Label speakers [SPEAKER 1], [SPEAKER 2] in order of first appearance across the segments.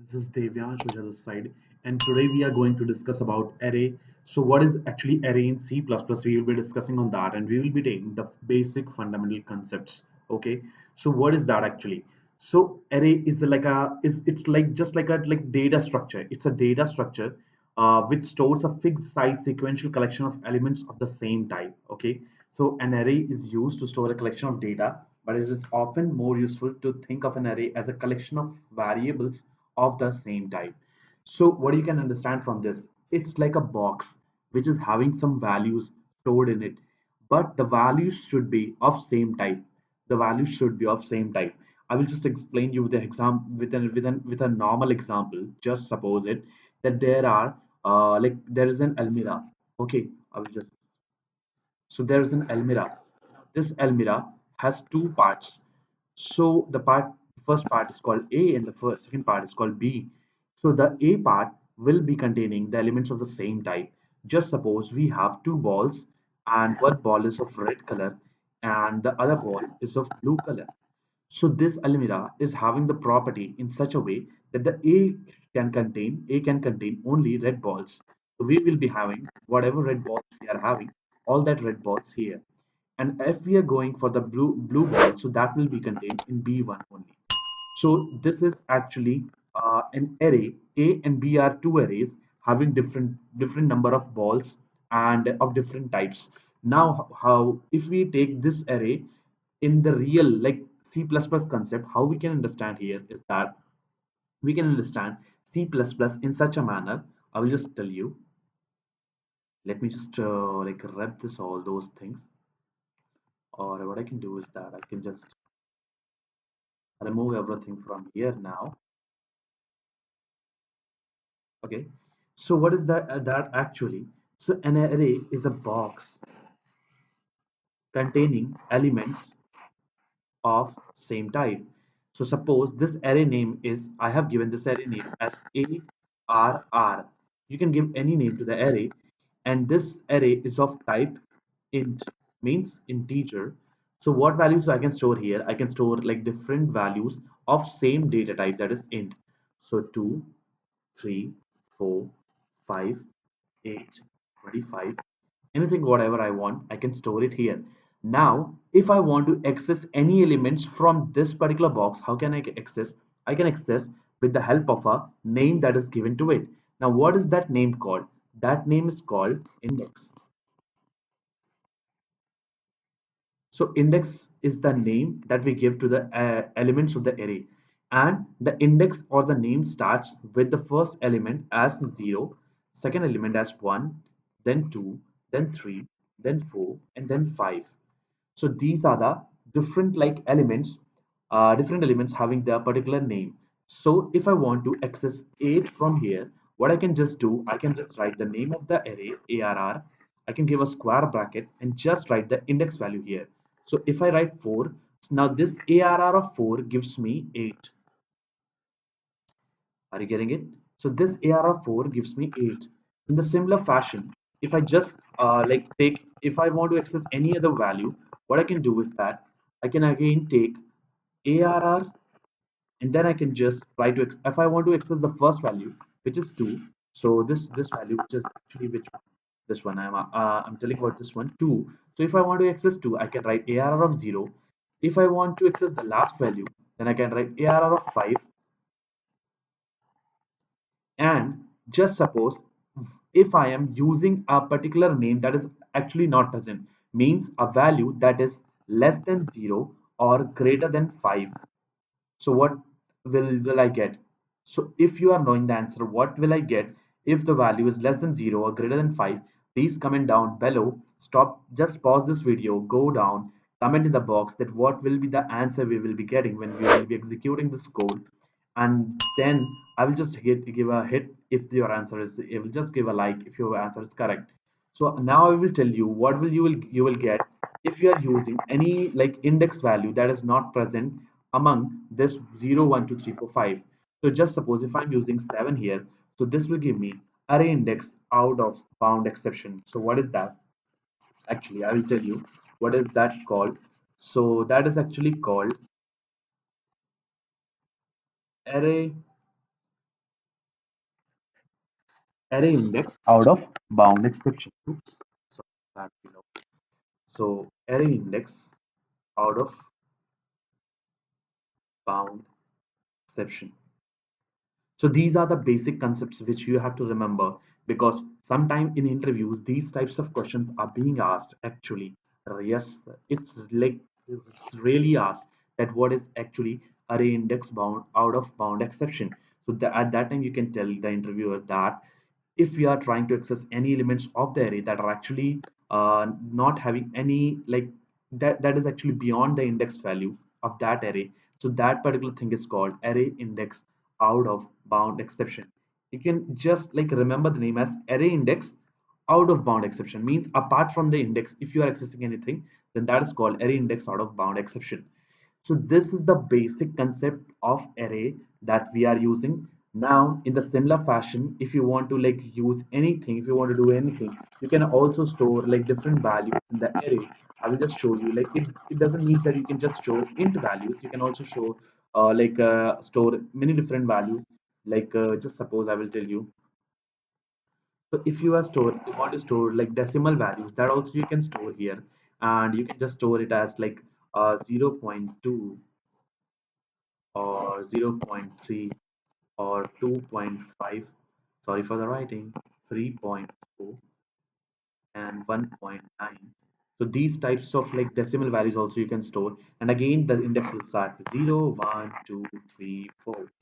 [SPEAKER 1] This is Devyansh on the other side, and today we are going to discuss about array. So, what is actually array in C++? We will be discussing on that, and we will be taking the basic fundamental concepts. Okay, so what is that actually? So, array is like a is it's like just like a like data structure. It's a data structure which stores a fixed size sequential collection of elements of the same type. Okay, so an array is used to store a collection of data, but it is often more useful to think of an array as a collection of variables of the same type. So what you can understand from this, it's like a box which is having some values stored in it, but the values should be of same type. The values should be of same type. I will just explain you the exam with a normal example. Just suppose it that there are like there is an Almira. Okay, I will just so there is an Almira. This Almira has two parts. So the first part is called A and the second part is called B. So the A part will be containing the elements of the same type. Just suppose we have two balls and one ball is of red color and the other ball is of blue color. So this almirah is having the property in such a way that the A can contain only red balls. So we will be having whatever red balls we are having, all that red balls here. And if we are going for the blue ball, so that will be contained in B1 only. So this is actually an array. A and B are two arrays having different number of balls and of different types. Now, how if we take this array in the real like C++ concept, how we can understand here is that we can understand C++ in such a manner. I will just tell you. Let me just like rep this all those things. Or what I can do is that I can just remove everything from here now. Okay, so what is that actually? So an array is a box containing elements of same type. So suppose this array name is, I have given this array name as ARR. You can give any name to the array, and this array is of type int, means integer. So what values I can store here? I can store like different values of same data type, that is int. So 2, 3, 4, 5, 8, 25, anything whatever I want, I can store it here. Now, if I want to access any elements from this particular box, how can I access? I can access with the help of a name that is given to it. Now, what is that name called? That name is called index. So index is the name that we give to the elements of the array. And the index or the name starts with the first element as 0, second element as 1, then 2, then 3, then 4, and then 5. So these are the different elements having their particular name. So if I want to access 8 from here, what I can just do, I can just write the name of the array, ARR. I can give a square bracket and just write the index value here. So if I write 4, now this ARR of 4 gives me 8. Are you getting it? So this AR of 4 gives me 8. In the similar fashion, if I just if I want to access any other value, what I can do is that I can again take ARR and then I can just try to, if I want to access the first value, which is 2. So this value, which is actually which one? This one, I'm telling about this one, 2. So if I want to access 2, I can write ARR of 0. If I want to access the last value, then I can write ARR of 5. And just suppose if I am using a particular name that is actually not present, means a value that is less than 0 or greater than 5. So what will I get? So if you are knowing the answer, what will I get if the value is less than 0 or greater than 5? Please comment down below. Stop, just pause this video, go down, comment in the box that what will be the answer we will be getting when we will be executing this code. And then I will just give a hit if your answer is, I will just give a like if your answer is correct. So now I will tell you what will you will get if you are using any like index value that is not present among this 0, 1, 2, 3, 4, 5. So just suppose if I'm using 7 here, so this will give me array index out of bound exception. So what is that? Actually, I will tell you what is that called. So that is actually called array array index out of bound exception. Oops, sorry, that below. So array index out of bound exception. So these are the basic concepts which you have to remember, because sometime in interviews these types of questions are being asked actually. Yes, it's like it's really asked that what is actually array index bound out of bound exception. So at that time you can tell the interviewer that if we are trying to access any elements of the array that are actually not having any like that is actually beyond the index value of that array, so that particular thing is called array index out of bound exception. You can just like remember the name as array index out of bound exception, means apart from the index if you are accessing anything, then that is called array index out of bound exception. So this is the basic concept of array that we are using. Now, in the similar fashion, if you want to like use anything, if you want to do anything, you can also store like different values in the array. I will just show you. Like it doesn't mean that you can just store int values. You can also show store many different values. Like just suppose I will tell you. So if you want to store like decimal values, that also you can store here, and you can just store it as like 0.2 or 0.3 or 2.5, sorry for the writing, 3.4 and 1.9. So these types of like decimal values also you can store, and again the index will start with 0, 1, 2, 3, 4.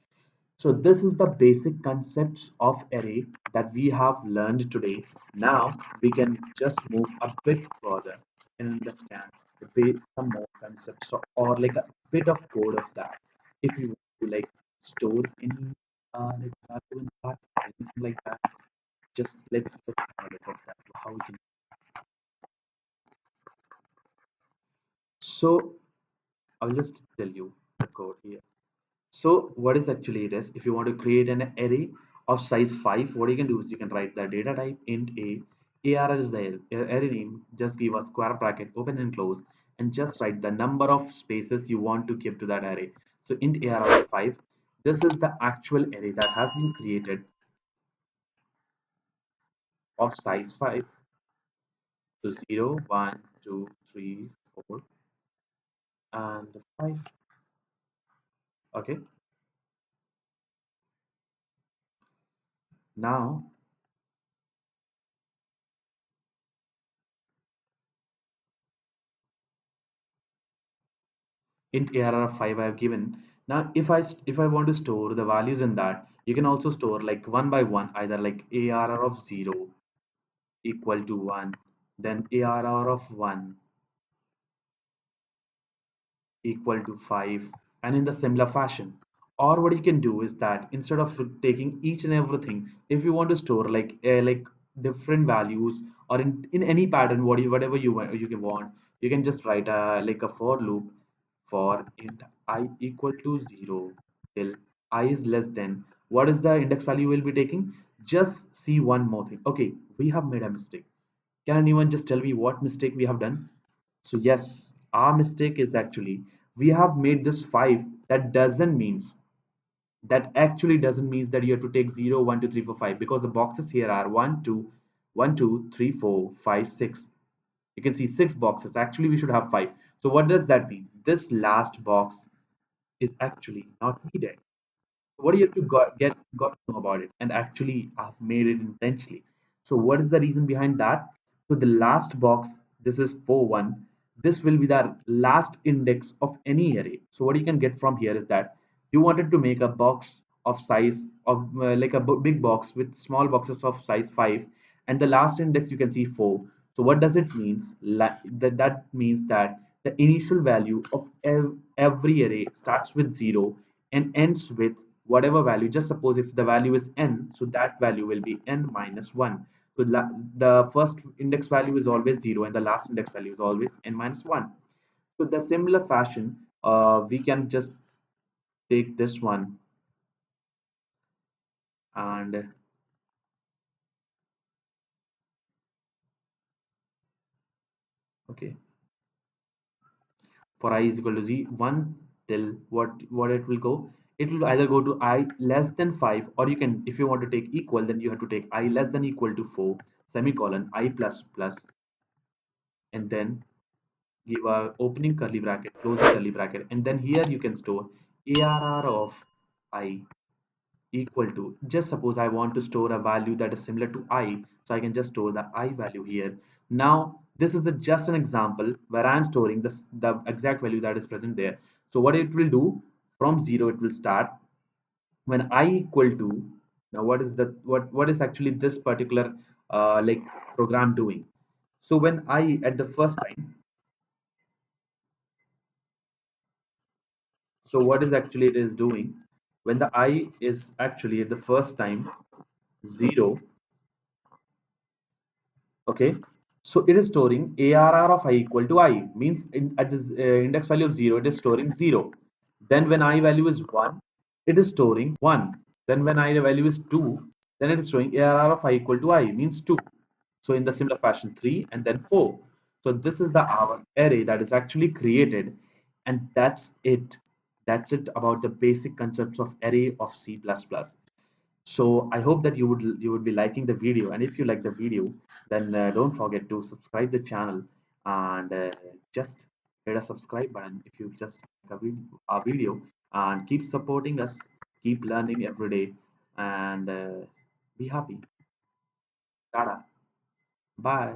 [SPEAKER 1] So this is the basic concepts of array that we have learned today. Now we can just move a bit further and understand some more concepts, or like a bit of code of that. If you want to like store any like value in that, anything like that, just let's have a look at that. How we can. So I'll just tell you the code here. So what is actually it is, if you want to create an array of size 5, what you can do is you can write the data type int a, ar is the array name, just give a square bracket, open and close, and just write the number of spaces you want to give to that array. So int ar of 5, this is the actual array that has been created of size 5. So 0, 1, 2, 3, 4, and 5. Okay, now int arr of 5 I have given. Now if I want to store the values in that, you can also store like one by one, either like arr of 0 equal to 1, then arr of 1 equal to 5, and in the similar fashion. Or what you can do is that instead of taking each and everything, if you want to store like different values, or in any pattern, whatever you can want, you can just write a like a for loop for int I equal to 0 till I is less than what is the index value we'll be taking. Just see one more thing. Okay, we have made a mistake. Can anyone just tell me what mistake we have done? So yes, our mistake is actually we have made this 5. That actually doesn't means that you have to take 0, 1, 2, 3, 4, 5, because the boxes here are 1, 2, 1, 2, 3, 4, 5, 6. You can see 6 boxes. Actually, we should have 5. So what does that mean? This last box is actually not needed. What do you have to got to know about it? And actually I've made it intentionally. So what is the reason behind that? So the last box, this is 4 1, this will be the last index of any array. So what you can get from here is that you wanted to make a box of size of like a big box with small boxes of size 5, and the last index you can see 4. So what does it means? That means that the initial value of every array starts with 0 and ends with whatever value. Just suppose if the value is n, so that value will be n minus 1. So the first index value is always 0 and the last index value is always n minus 1. So the similar fashion, we can just take this one and okay, for I is equal to z 1 till what it will go. it will either go to I less than 5, or you can, if you want to take equal, then you have to take I less than equal to 4 semicolon I plus plus, and then give a opening curly bracket, closing curly bracket, and then here you can store ARR of I equal to, just suppose I want to store a value that is similar to I, so I can just store the I value here. Now this is just an example where I am storing the exact value that is present there. So what it will do, from 0 it will start. When I equal to, now what is the, what is actually this particular like program doing? So when I at the first time, so what is actually it is doing, when the I is actually at the first time 0, okay, so it is storing ARR of I equal to I, means at this index value of 0 it is storing 0. Then when I value is 1, it is storing 1. Then when I value is 2, then it is showing ARR of I equal to I, means 2. So in the similar fashion 3 and then 4. So this is the our array that is actually created, and that's it. That's it about the basic concepts of array of C++. So I hope that you would be liking the video, and if you like the video, then don't forget to subscribe the channel, and just hit a subscribe button if you just like a video, and keep supporting us, keep learning every day, and be happy. Tada. Bye.